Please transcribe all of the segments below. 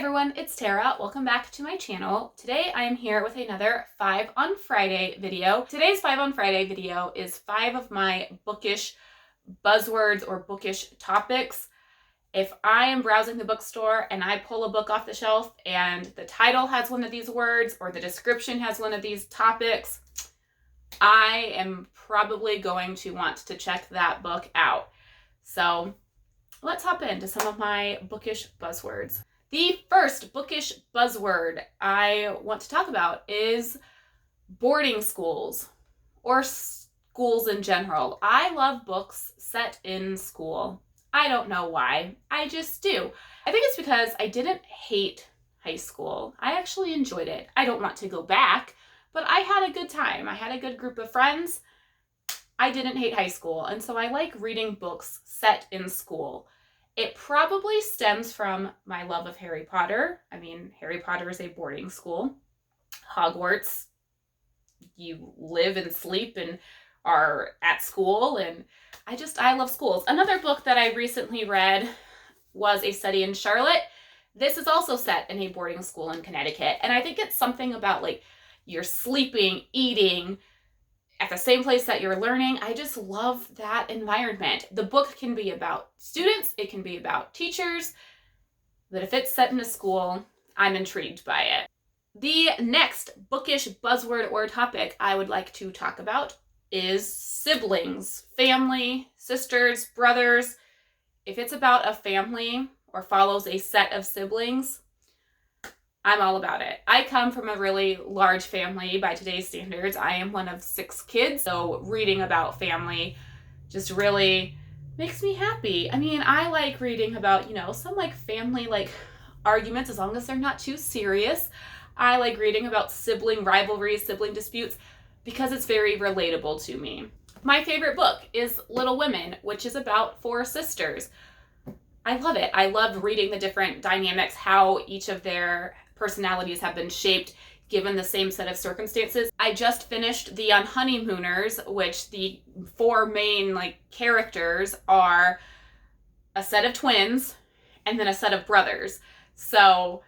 everyone, it's Tara. Welcome back to my channel. Today I am here with another 5 on Friday video. Today's 5 on Friday video is 5 of my bookish buzzwords or bookish topics. If I am browsing the bookstore and I pull a book off the shelf and the title has one of these words or the description has one of these topics, I am probably going to want to check that book out. So let's hop into some of my bookish buzzwords. The first bookish buzzword I want to talk about is boarding schools or schools in general. I love books set in school. I don't know why. I just do. I think it's because I didn't hate high school. I actually enjoyed it. I don't want to go back, but I had a good time. I had a good group of friends. I didn't hate high school, and so I like reading books set in school. It probably stems from my love of Harry Potter. I mean, Harry Potter is a boarding school. Hogwarts, you live and sleep and are at school, and I love schools. Another book that I recently read was A Study in Charlotte. This is also set in a boarding school in Connecticut, and I think it's something about like you're sleeping, eating at the same place that you're learning. I just love that environment. The book can be about students, it can be about teachers, but if it's set in a school, I'm intrigued by it. The next bookish buzzword or topic I would like to talk about is siblings, family, sisters, brothers. If it's about a family or follows a set of siblings, I'm all about it. I come from a really large family by today's standards. I am one of 6 kids, so reading about family just really makes me happy. I mean, I like reading about, some like family like arguments as long as they're not too serious. I like reading about sibling rivalries, sibling disputes, because it's very relatable to me. My favorite book is Little Women, which is about 4 sisters. I love it. I love reading the different dynamics, how each of their personalities have been shaped given the same set of circumstances. I just finished The Honeymooners, which the 4 main characters are a set of twins and then a set of brothers. So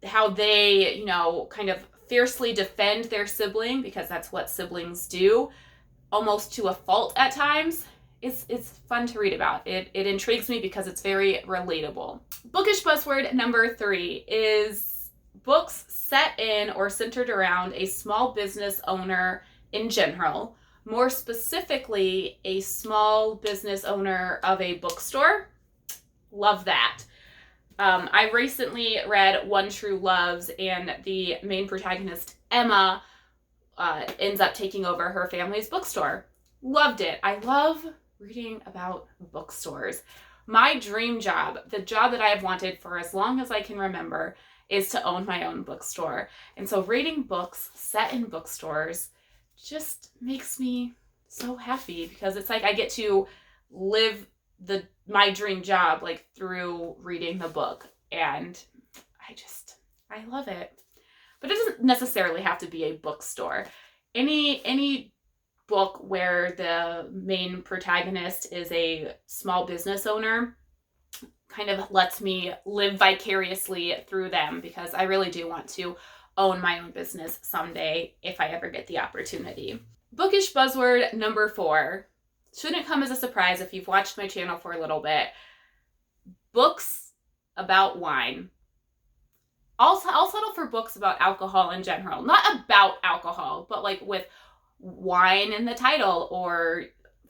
how they, kind of fiercely defend their sibling, because that's what siblings do, almost to a fault at times. It's fun to read about. It intrigues me because it's very relatable. Bookish buzzword number 3 is books set in or centered around a small business owner in general, more specifically a small business owner of a bookstore. Love that. I recently read One True Loves, and the main protagonist, Emma, ends up taking over her family's bookstore. Loved it. I love reading about bookstores. My dream job, the job that I have wanted for as long as I can remember, is to own my own bookstore. And so reading books set in bookstores just makes me so happy, because it's like I get to live my dream job through reading the book, and I love it. But it doesn't necessarily have to be a bookstore. Any book where the main protagonist is a small business owner kind of lets me live vicariously through them, because I really do want to own my own business someday if I ever get the opportunity. Bookish buzzword number 4 shouldn't come as a surprise if you've watched my channel for a little bit. Books about wine. I'll settle for books about alcohol in general. Not about alcohol, but with wine in the title or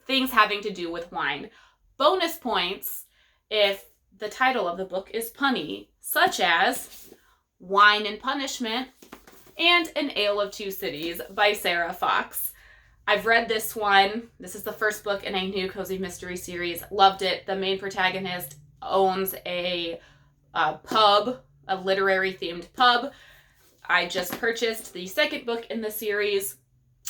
things having to do with wine. Bonus points if the title of the book is punny, such as Wine and Punishment and An Ale of Two Cities by Sarah Fox. I've read this one. This is the first book in a new cozy mystery series. Loved it. The main protagonist owns a pub, a literary themed pub. I just purchased the second book in the series.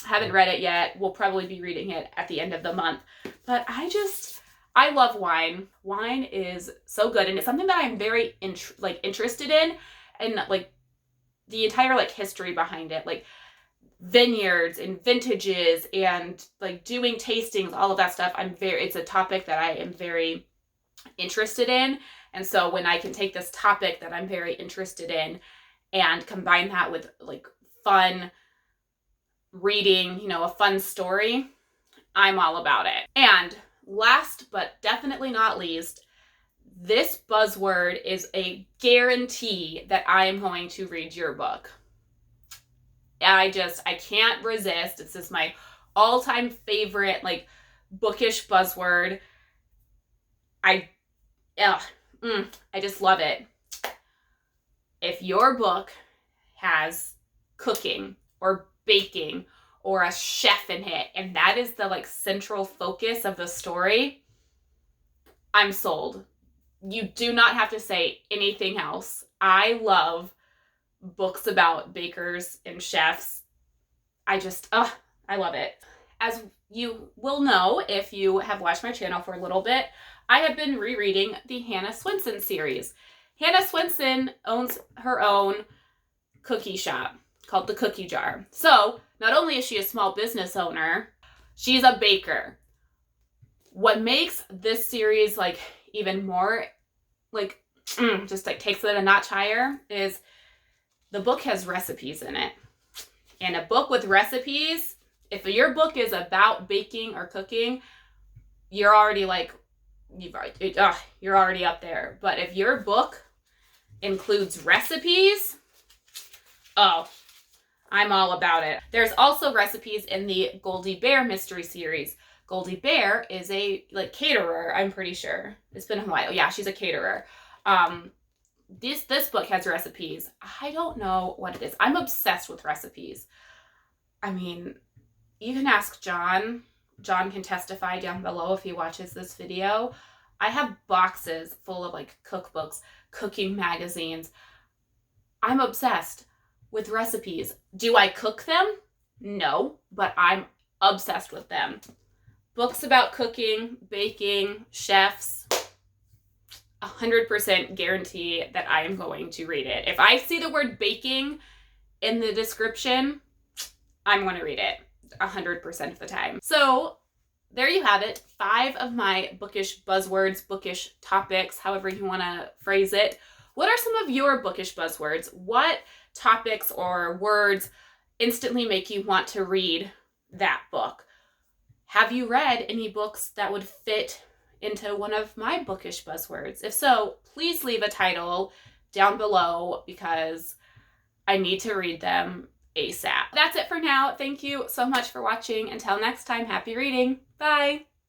Haven't read it yet. We'll probably be reading it at the end of the month. But I love wine. Wine is so good, and it's something that I'm very interested in, and the entire history behind it, vineyards and vintages and doing tastings, all of that stuff. It's a topic that I am very interested in, And so when I can take this topic that I'm very interested in and combine that with like fun reading, you know, a fun story, I'm all about it. And last but definitely not least, this buzzword is a guarantee that I am going to read your book. I can't resist. It's just my all-time favorite, like, bookish buzzword. I just love it. If your book has cooking or baking or a chef in it, and that is the like central focus of the story, I'm sold. You do not have to say anything else. I love books about bakers and chefs. I love it. As you will know if you have watched my channel for a little bit, I have been rereading the Hannah Swenson series. Hannah Swenson owns her own cookie shop called The Cookie Jar. So not only is she a small business owner, she's a baker. What makes this series like even more like just like takes it a notch higher is the book has recipes in it. And a book with recipes, if your book is about baking or cooking, you're already like, you're already up there. But if your book includes recipes, oh, I'm all about it. There's also recipes in the Goldie Bear mystery series. Goldie Bear is a like caterer, I'm pretty sure. It's been a while. Yeah, she's a caterer. This book has recipes. I don't know what it is. I'm obsessed with recipes. I mean, you can ask John. John can testify down below if he watches this video. I have boxes full of like cookbooks, cooking magazines. I'm obsessed with recipes. Do I cook them? No, but I'm obsessed with them. Books about cooking, baking, chefs, 100% guarantee that I am going to read it. If I see the word baking in the description, I'm going to read it 100% of the time. So there you have it. 5 of my bookish buzzwords, bookish topics, however you want to phrase it. What are some of your bookish buzzwords? What topics or words instantly make you want to read that book? Have you read any books that would fit into one of my bookish buzzwords? If so, please leave a title down below because I need to read them ASAP. That's it for now. Thank you so much for watching. Until next time, happy reading. Bye.